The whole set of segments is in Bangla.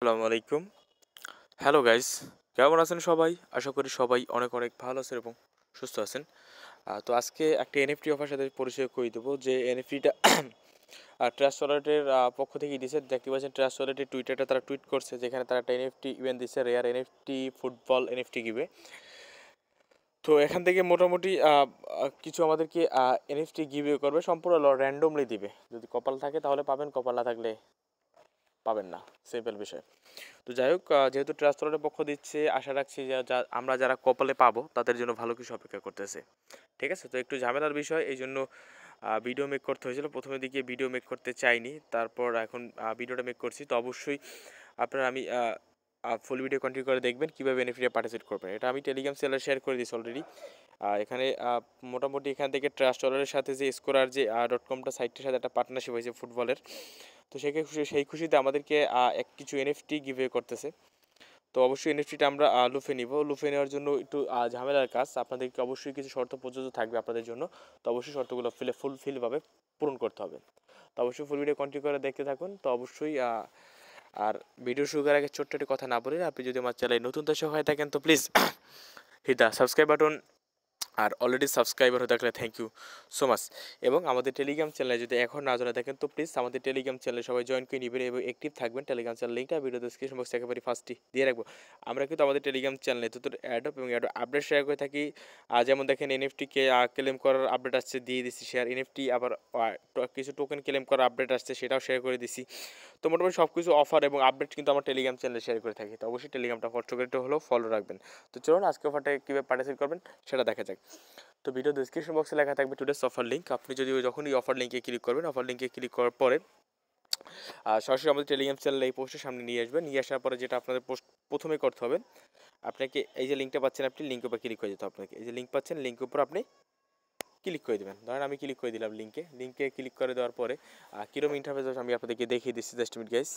আসসালামু আলাইকুম। হ্যালো গাইস, কেমন আছেন সবাই? আশা করি সবাই অনেক অনেক ভালো আছেন এবং সুস্থ আছেন। তো আজকে একটা এনএফটি অফার সাথে পরিচয় করিয়ে দেবো যে এনএফটিটা ট্রাস্ট ওয়ালেটের পক্ষ থেকে দিয়েছে। দেখতে পাচ্ছেন ট্রাস্ট ওয়ালেটের টুইটারটা তারা টুইট করছে, যেখানে তারা একটা এনএফটি ইভেন্ট দিচ্ছে, রেয়ার এনএফটি ফুটবল এনএফটি গিভে। তো এখান থেকে মোটামুটি কিছু আমাদেরকে এনএফটি গিভে করবে, সম্পূর্ণ র্যান্ডমলি দিবে। যদি কপাল থাকে তাহলে পাবেন, কপাল না থাকলে পাবেন না, সিম্পল বিষয়। তো যাই হোক, যেহেতু ট্রাস্ট ওয়ালেটের পক্ষ দিচ্ছে, আশা রাখছি যে আমরা যারা কপালে পাবো তাদের জন্য ভালো কিছু অপেক্ষা করতেছে। ঠিক আছে, তো একটু ঝামেলার বিষয়, এই জন্য ভিডিও মেক করতে হয়েছিল। প্রথমের দিকে ভিডিও মেক করতে চাইনি, তারপর এখন ভিডিওটা মেক করছি। তো অবশ্যই আপনারা আমি ফুল ভিডিও কন্টিনিউ করে দেখবেন কীভাবে বেনিফিটে পার্টিসিপেট করবেন। এটা আমি টেলিগ্রাম চ্যানেলে শেয়ার করে দিয়েছি অলরেডি। এখানে মোটামুটি এখান থেকে ট্রাস্ট ওয়ালেটের সাথে যে স্কোরার যে .comটা সাইটটির সাথে একটা পার্টনারশিপ হয়েছে ফুটবলের। তো সেই খুশিতে আমাদেরকে কিছু এনএফটি গিভওয়ে করতেছে। তো অবশ্যই এনএফটিটা আমরা লুফে নিব। লুফে নেওয়ার জন্য একটু ঝামেলার কাজ, আপনাদেরকে অবশ্যই কিছু শর্ত প্রযোজ্য থাকবে আপনাদের জন্য। তো অবশ্যই শর্তগুলো ফুলফিলভাবে পূরণ করতে হবে। তো অবশ্যই ফুল ভিডিও কন্টিনিউ করে দেখতে থাকুন। তো অবশ্যই আর ভিডিও শুরু করার আগে ছোট্ট একটি কথা না বলি, আপনি যদি আমার চ্যানেলে নতুন দর্শক হয়ে থাকেন তো please hit the subscribe button, আর অলরেডি সাবস্ক্রাইবার হয়ে থাকলে থ্যাংক ইউ সো মাচ। এবং আমাদের টেলিগ্রাম চ্যানেলে যদি এখন না জানা থাকেন তো প্লিজ আমাদের টেলিগ্রাম চ্যানেলে সবাই জয়েন করে নেবেন এবং অ্যাক্টিভ থাকবেন। টেলিগ্রাম চ্যানেল লিঙ্কটা ভিডিও ডিসক্রিপশন বক্সে একেবারে ফার্স্টই দিয়ে রাখবো। আমরা কিন্তু আমাদের টেলিগ্রাম চ্যানেলে যত অ্যাডপ এবং অ্যাড আপডেট শেয়ার করে থাকি। যেমন দেখেন এনএফটিকে ক্লেম করার আপডেট আসছে, দিয়ে দিচ্ছি শেয়ার। এনএফটি আবার কিছু টোকেন ক্লেম করার আপডেট আসছে, সেটাও শেয়ার করে দিছি। তো মোটামুটি সব কিছু অফার এবং আপডেট কিন্তু আমার টেলিগ্রাম চ্যানেলে শেয়ার করে থাকি। তো অবশ্যই টেলিগ্রামটা কষ্ট করে হলেও ফলো রাখবেন। তো চলুন আজকে অফারটা কীভাবে পার্টিসিপেট করবেন সেটা দেখা যাক। তো ভিডিও ডিসক্রিপশন বক্সে লেখা থাকবে টুডেস অফার লিঙ্ক। আপনি যদি যখনই অফার লিঙ্কে ক্লিক করবেন, অফার লিঙ্কে ক্লিক করার পরে সরাসরি আমাদের টেলিগ্রাম চ্যানেলে এই পোস্টের সামনে নিয়ে আসবেন। নিয়ে আসার পরে যেটা আপনাদের প্রথমে করতে হবে, আপনাকে এই যে লিঙ্কটা পাচ্ছেন, আপনি লিঙ্কের উপর ক্লিক করে দিতে হবে। আপনাকে এই যে লিঙ্ক পাচ্ছেন, লিঙ্কের উপর আপনি ক্লিক করে দেবেন। ধরেন আমি ক্লিক করে দিলাম লিঙ্কে ক্লিক করে দেওয়ার পরে কীরকম ইন্টারফেস আমি আপনাদেরকে দেখিয়ে দিচ্ছি। Just minute guys.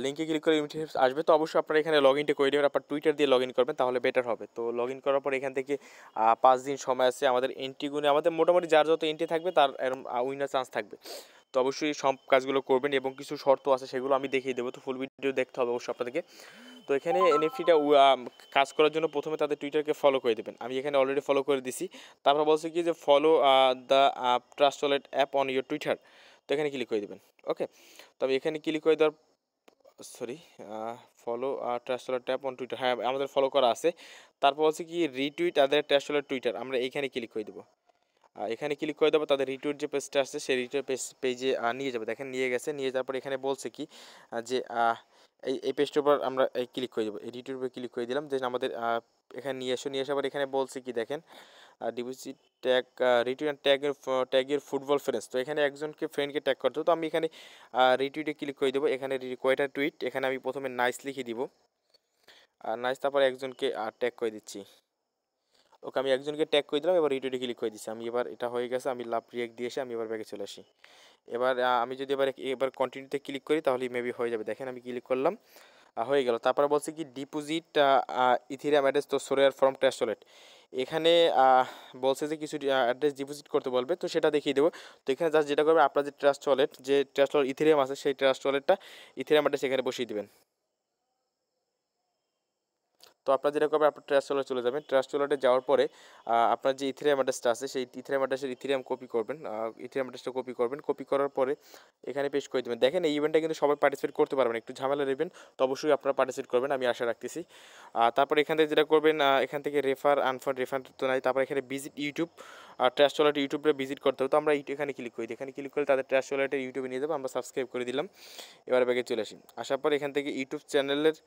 লিঙ্কে ক্লিক করে ইন্টারফেস আসবে। তো অবশ্যই আপনারা এখানে লগ ইনটা করে দেবেন, আপনার টুইটার দিয়ে লগ ইন করবেন, তাহলে বেটার হবে। তো লগ ইন করার পর এখান থেকে 5 দিন সময় আছে আমাদের এন্ট্রি গুণে। আমাদের মোটামুটি যার যত এন্ট্রি থাকবে তার এরকম উইনার চান্স থাকবে। তো অবশ্যই সব কাজগুলো করবেন এবং কিছু শর্ত আছে সেগুলো আমি দেখিয়ে দেবো। তো ফুল ভিডিও দেখতে হবে অবশ্যই আপনাদেরকে। তো এখানে এনএফটিটা কাজ করার জন্য প্রথমে তাদের টুইটারকে ফলো করে দেবেন। আমি এখানে অলরেডি ফলো করে দিছি। তারপর বলছে কি যে follow the trust wallet app on your Twitter. তো এখানে ক্লিক করে দেবেন। ওকে, তো আমি এখানে ক্লিক করে দেওয়ার follow trust wallet app on Twitter, হ্যাঁ আমাদের ফলো করা আছে। তারপর হচ্ছে কি রিটুইট তাদের ট্রাস্ট ওয়ালেট টুইটার, আমরা এইখানে ক্লিক করে দেবো। এখানে ক্লিক করে দেবো, তাদের রিটুইট যে পেজটা আছে সেই রিটুইট পেজে নিয়ে যাবে। দেখেন নিয়ে গেছে। নিয়ে যাওয়ার পর এখানে বলছে কি যে এই পেজটার উপর আমরা ক্লিক করে দেবো। এই রিটুইটের উপর ক্লিক করে দিলাম, যে আমাদের এখানে নিয়ে আসার পর এখানে বলছে কি দেখেন ডিপোজিট ট্যাগ রিটুইট ট্যাগের ফুটবল ফ্রেন্ডস। তো এখানে একজনকে ফ্রেন্ডকে ট্যাগ করতে হবে। তো আমি এখানে রিটুইটে ক্লিক করে দেবো। এখানে কয়টা টুইট, এখানে আমি প্রথমে নাইস লিখে দিব, নাইস, তারপর একজনকে ট্যাগ করে দিচ্ছি। ওকে, আমি একজনকে ট্যাগ করে দিলাম, এবার রিটুইটে ক্লিক করে দিচ্ছি। আমি এবার এটা হয়ে গেছে, আমি লাভ রিয়েক্ট দিয়ে এসে আমি এবার ব্যাগে চলে আসি। এবার আমি যদি এবার কন্টিনিউতে ক্লিক করি তাহলে মেবি হয়ে যাবে। দেখেন আমি ক্লিক করলাম, হয়ে গেল। তারপরে বলছে কি ডিপোজিট ইথেরিয়াম অ্যাড্রেস, তো সোরার ফ্রম ট্রাস্ট ওয়ালেট। এখানে বলছে যে কিছু অ্যাড্রেস ডিপোজিট করতে বলবে, তো সেটা দেখিয়ে দেবো। তো এখানে জাস্ট যেটা করবে, আপনার যে ট্রাস্ট ওয়ালেট ইথেরিয়াম আছে সেই ট্রাস্ট ওয়ালেটটা ইথেরিয়াম অ্যাড্রেস এখানে বসিয়ে দেবেন। তো আপনার যেটা করবে, আপনার ট্রাস্ট ওয়ালেটে চলে যাবেন। ট্রাস্ট ওয়ালেটে যাওয়ার পরে আপনার যে ইথেরিয়াম অ্যাড্রেসটা আছে সেই ইথেরিয়াম অ্যাড্রেসের ইথেরিয়াম কপি করবেন। ইথেরিয়াম অ্যাড্রেসটা কপি করবেন। কপি করার পরে এখানে পেস্ট করে দেবেন। দেখেন এই ইভেন্টটা কিন্তু সবাই পার্টিসিপেট করতে পারবেন, একটু ঝামেলা নেবেন। তো অবশ্যই আপনারা পার্টিসিপেট করবেন, আমি আশা রাখতেছি। তারপর এখান থেকে যেটা করবেন, এখান থেকে রেফার আনফান্ড রেফান্ড তো নাই। তারপর এখানে ভিজিট ইউটিউব, ট্রাস্ট ওয়ালেট ইউটিউবে ভিজিট করতে হবে। তো আমরা এখানে ক্লিক করি, এখানে ক্লিক করে তাদের ট্রাস্ট ওয়ালেটের ইউটিউবে নিয়ে যাবো। আমরা সাবস্ক্রাইব করে দিলাম। এবার ব্যাগে চলে আসি। আসার পর এখান থেকে ইউটিউব চ্যানেলের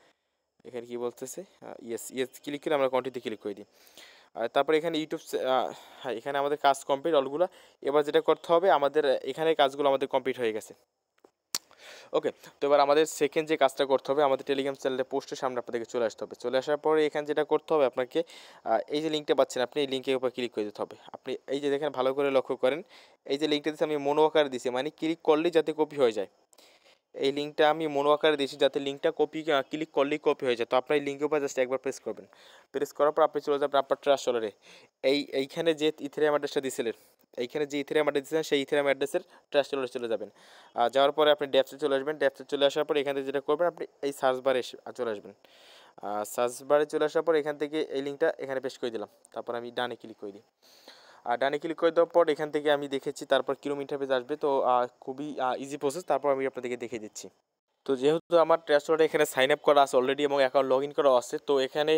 এখানে কি বলতেছে, ইয়েস ক্লিক করে আমরা কন্টিনিউতে ক্লিক করে দিই। আর তারপরে এখানে ইউটিউব, হ্যাঁ এখানে আমাদের কাজ কমপ্লিট অলগুলো। এবার যেটা করতে হবে, আমাদের এখানে কাজগুলো আমাদের কমপ্লিট হয়ে গেছে। ওকে, তো এবার আমাদের সেকেন্ড যে কাজটা করতে হবে, আমাদের টেলিগ্রাম চ্যানেলে পোস্টের সামনে আপনাদেরকে চলে আসতে হবে। চলে আসার পরে এখানে যেটা করতে হবে আপনাকে, এই যে লিঙ্কটা পাচ্ছেন আপনি, এই লিঙ্কের উপর ক্লিক করে দিতে হবে। আপনি এই যে দেখেন ভালো করে লক্ষ্য করেন, এই যে লিঙ্কটা দিচ্ছি আমি মনো আকারে দিছি, মানে ক্লিক করলেই যাতে কপি হয়ে যায়। এই লিঙ্কটা আমি মনো আকারে দিয়েছি যাতে লিঙ্কটা ক্লিক করলেই কপি হয়ে যায়। তো আপনার এই লিঙ্কের উপর জাস্ট একবার প্রেস করবেন। প্রেস করার পর আপনি চলে যাবেন আপনার ট্রাস্ট ওয়ালেটে। এইখানে যে ইথেরিয়াম অ্যাড্রেসটা দিয়েছিলেন, এইখানে যে ইথেরিয়াম অ্যাড্রেস দিয়েছেন সেই ইথেরিয়াম অ্যাড্রেসের ট্রাস্ট ওয়ালেটে চলে যাবেন। যাওয়ার পরে আপনি ড্যাপসে চলে আসবেন। ড্যাপসে চলে আসার পরে এখান থেকে যেটা করবেন, আপনি এই সার্চ বারে চলে আসবেন। সার্চ বারে চলে আসার পর এখান থেকে এই লিঙ্কটা এখানে পেস্ট করে দিলাম। তারপর আমি ডানে ক্লিক করে দিই। আর ডানে ক্লিক করে দেওয়ার পর এখান থেকে আমি দেখেছি তারপর কিরম ইন্টারফেস আসবে। তো খুবই ইজি প্রসেস। তারপর আমি আপনাদেরকে দেখিয়ে দিচ্ছি। তো যেহেতু আমার ট্রাস্ট ওয়ালেটে এখানে সাইন আপ করা আছে অলরেডি এবং অ্যাকাউন্ট লগ ইন করা আছে, তো এখানে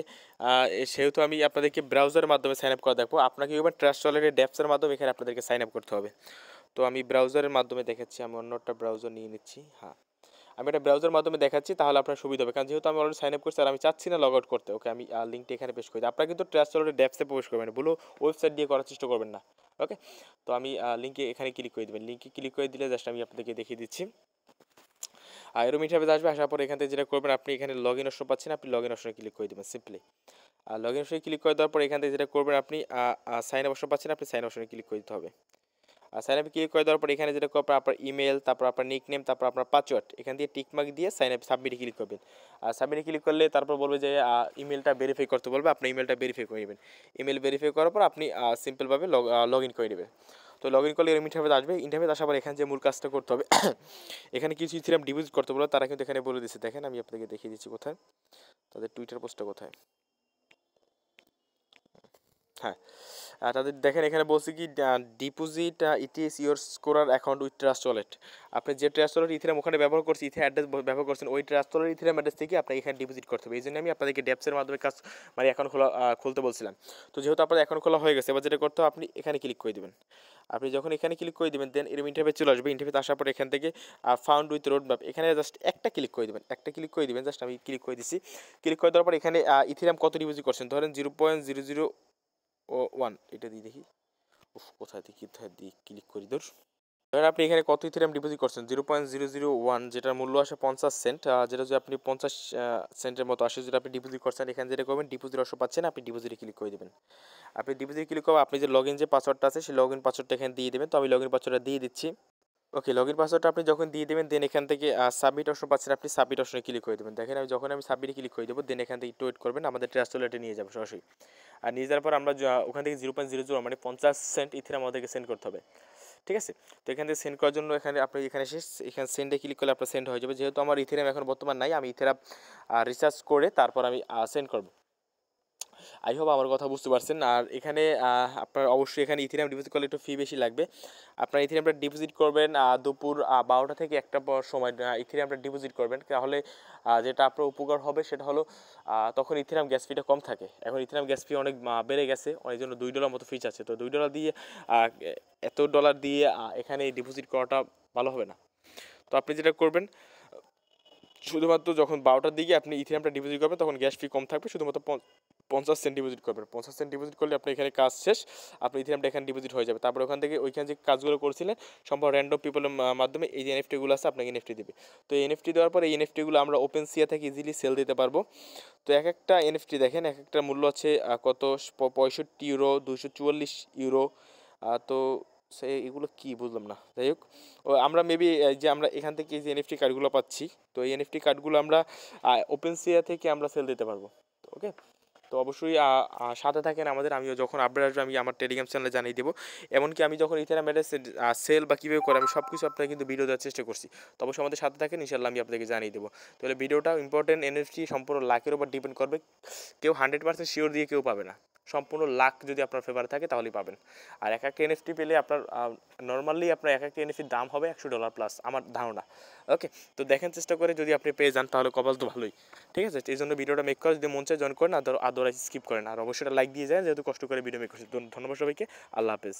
সেহেতু আমি আপনাদেরকে ব্রাউজারের মাধ্যমে সাইন আপ করা দেখবো। আপনাকে এবার ট্রাস্ট ওয়ালেটের ড্যাপসের মাধ্যমে এখানে আপনাদেরকে সাইন আপ করতে হবে। তো আমি ব্রাউজারের মাধ্যমে দেখাচ্ছি। আমি অন্য একটা ব্রাউজার নিয়ে নিচ্ছি। হ্যাঁ, আমি এটা ব্রাউজারের মাধ্যমে দেখাচ্ছি, তাহলে আপনার সুবিধা হবে। কারণ যেহেতু আমি অলরেডি সাইন আপ করছি আর আমি চাচ্ছি না লগ আউট করতে। ওকে, আমি লিঙ্কটা এখানে পেশ করি। আপনারা কিন্তু ট্রাস্ট ওয়ালেটের ড্যাপসে প্রবেশ করবেন, বলো ওয়েবসাইট দিয়ে করার চেষ্টা করবেন না। ওকে, তো আমি লিঙ্কে এখানে ক্লিক করে দেবেন। লিঙ্কে ক্লিক করে দিলে জাস্ট আমি আপনাদেরকে দেখিয়ে দিচ্ছি। এরকম ইন্টারফেস আসবে। আসার পর এখান থেকে যেটা করবেন, আপনি এখানে লগ ইন অপশন পাচ্ছেন, আপনি লগ ইন অপশনে ক্লিক করে দেবেন সিম্পলি। লগ ইন অপশনে ক্লিক করে দেওয়ার পর এখান থেকে যেটা করবেন, আপনি সাইন আপ অপশন পাচ্ছেন, আপনি সাইন অপশনে ক্লিক করে দিতে হবে। আর সাইন আপে ক্লিক করে দেওয়ার পর এখানে যেটা করবেন, আপনার ইমেল, তারপর আপনার নিক নেম, তারপর আপনার পাসওয়ার্ড এখান দিয়ে টিকমার্ক দিয়ে সাইন আপ সাবমিটে ক্লিক করবেন। আর সাবমিটে ক্লিক করলে তারপর বলবে যে ইমেলটা ভেরিফাই করতে বলবে, আপনি ইমেলটা ভেরিফাই করে নেবেন। ইমেল ভেরিফাই করার পর আপনি সিম্পলভাবে লগ ইন করে নেবেন। তো লগ ইন করলে এরকম ইন্টারফেস আসবে। ইন্টারফেস আসার পর এখানে যে মূল কাজটা করতে হবে, এখানে কিছু ইথেরিয়াম ডিপোজিট করতে বলে তারা কিন্তু এখানে বলে দিচ্ছে। দেখেন আমি আপনাকে দেখিয়ে দিচ্ছি কোথায়, তাদের টুইটার পোস্টটা কোথায়। হ্যাঁ, তাদের দেখেন এখানে বলছে কি deposit ETS your scorer account with trust wallet. আপনি যে ট্রাস্ট ওয়ালেট ইথেরিয়াম ওখানে ব্যবহার করছি, ইথেরিয়াম অ্যাড্রেস ব্যবহার করছেন, ওই ট্রাস্ট ওয়ালেট ইথেরিয়াম অ্যাড্রেস থেকে আপনাকে এখানে ডিপোজিট করতে হবে। এই জন্য আমি আপনাদেরকে ড্যাপসের মাধ্যমে কাজ মানে অ্যাকাউন্ট খুলতে বলছিলাম। তো যেহেতু আপনার অ্যাকাউন্ট খোলা হয়ে গেছে, এবার যেটা করতে হবে, আপনি এখানে ক্লিক করে দেবেন। আপনি যখন এখানে ক্লিক করে দেবেন দেন এরকম ইন্টারফেস চলে আসবে। ইন্টারফেস আসার পর এখান থেকে ফাউন্ড উইথ রোড ম্যাপ, এখানে জাস্ট একটা ক্লিক করে দেবেন। একটা ক্লিক করে দেবেন, জাস্ট আমি ক্লিক করে দিচ্ছি। ক্লিক করে দেওয়ার পর এখানে ইথেরিয়াম কত ডিপোজিট করছেন, ধরেন 0.0001 এটা দিয়ে দেখি। কোথায় দিয়ে ক্লিক করি দূর। ধরেন আপনি এখানে কত ইথেরিয়াম ডিপোজিট করছেন, 0.001, যেটার মূল্য আসে 50 সেন্ট। যেটা যদি আপনি 50 সেন্টের মতো আসে, যেটা আপনি ডিপোজিট করছেন, এখানে যেটা করবেন ডিপোজিট অপশন পাচ্ছেন, আপনি ডিপোজিটে ক্লিক করে দেবেন। আপনি ডিপোজিটে ক্লিক করবেন, আপনি যে লগ ইন যে পাসওয়ার্ডটা আছে সেই লগ ইন পাসওয়ার্ডটা এখানে দিয়ে দেবেন। তো আমি লগ ইন পাসওয়ার্ডটা দিয়ে দিচ্ছি। ওকে, লগ ইন পাসওয়ার্ডটা আপনি যখন দিয়ে দেবেন দেন এখান থেকে সাবমিট অপশন পাচ্ছেন, আপনি সাবমিট অপশনে ক্লিক করে দেবেন। দেখেন আমি সাবমিটে ক্লিক করে দেবো, দেন এখান থেকে একটু ওয়েট করবেন, আমাদের ট্রাস্ট ওয়ালেটে নিয়ে যাবো সরাসরি। আর নিয়ে যাওয়ার পর আমরা ওখান থেকে 0.00 মানে 50 সেন্ট ইথেরিয়াম আমাদেরকে সেন্ড করতে হবে। ঠিক আছে, তো এখান থেকে সেন্ড করার জন্য আপনি এখানে এখানে সেন্ডে ক্লিক করলে আপনার সেন্ড হয়ে যাবে। যেহেতু আমার ইথেরিয়াম এখন বর্তমান নাই, আমি ইথেরিয়াম রিসার্চ করে তারপর আমি সেন্ড করবো। আই হোপ আমার কথা বুঝতে পারছেন। আর এখানে আপনার অবশ্যই এখানে ইথেরিয়াম ডিপোজিট করলে একটু ফি বেশি লাগবে। আপনার ইথেরিয়ামটা ডিপোজিট করবেন দুপুর 12টা থেকে 1টা সময় ইথেরিয়ামটা ডিপোজিট করবেন। তাহলে যেটা আপনার উপকার হবে সেটা হলো তখন ইথেরিয়াম গ্যাস ফিটা কম থাকে। এখন ইথেরিয়াম গ্যাস ফি অনেক বেড়ে গেছে, অনেক জন্য $2 মতো ফিচ আছে। তো $2 দিয়ে এত ডলার দিয়ে এখানে ডিপোজিট করাটা ভালো হবে না। তো আপনি যেটা করবেন, শুধুমাত্র যখন 12টার দিকে আপনি ইথেরিয়ামটা ডিপোজিট করবেন তখন গ্যাস ফি কম থাকবে, শুধুমাত্র 50 সেন্ট ডিপোজিট করবেন। 50 সেন্ট ডিপোজিট করলে আপনি এখানে কাজ শেষ, আপনি ইথেরিয়ামটা এখানে ডিপোজিট হয়ে যাবে। তারপর ওখান থেকে ওইখানে যে কাজগুলো করছিলেন সম্ভব র্যান্ডম পিপলের মাধ্যমে এই যে এনএফটিগুলো আছে আপনাকে এনএফটি দেবে। তো এই এনএফটি দেওয়ার পর এই এনএফটিগুলো আমরা ওপেন সিয়া থেকে ইজিলি সেল দিতে পারবো। তো এক একটা এনএফটি দেখেন এক একটা মূল্য আছে কত 65 ইউরো, 244 ইউরো। তো এগুলো কি বুঝলাম না, যাই হোক। আমরা মেবি যে আমরা এখান থেকে এই যে এনএফটি কার্ডগুলো পাচ্ছি, তো এই এনএফটি কার্ডগুলো আমরা ওপেন সিয়া থেকে আমরা সেল দিতে পারবো। ওকে, তো অবশ্যই সাথে থাকেন আমাদের। আমিও যখন আপডেট আসবে আমি আমার টেলিগ্রাম চ্যানেলে জানিয়ে দেবো। এমনকি আমি যখন ইথেরিয়াম অ্যাড্রেস সেল বা কীভাবে করে আমি সব কিছু আপনাকে কিন্তু ভিডিও দেওয়ার চেষ্টা করছি। তো অবশ্যই আমাদের সাথে থাকেন, ইনশাল্লাহ আমি আপনাকে জানিয়ে দেবো। তাহলে ভিডিওটা ইম্পর্টেন্ট, এনএফটি সম্পূর্ণ লাখের উপর ডিপেন্ড করবে। কেউ 100% শিওর দিয়ে কেউ পাবে না, সম্পূর্ণ লাক যদি আপনার ফেভারে থাকে তাহলেই পাবেন। আর এক একটা এনএফটি পেলে আপনার নর্মালি আপনার এক একটা এনএফটির দাম হবে $100 প্লাস আমার ধারণা। ওকে, তো দেখেন চেষ্টা করে যদি আপনি পেয়ে যান তাহলে কপাল তো ভালোই। ঠিক আছে, এই জন্য ভিডিওটা মেক করে যদি মন চায় জয়েন করেন, আদারওয়াইজ স্কিপ করেন। আর অবশ্যই লাইক দিয়ে যায়, যেহেতু কষ্ট করে ভিডিও মেক করছি। ধন্যবাদ সবাইকে, আল্লাহ হাফেজ।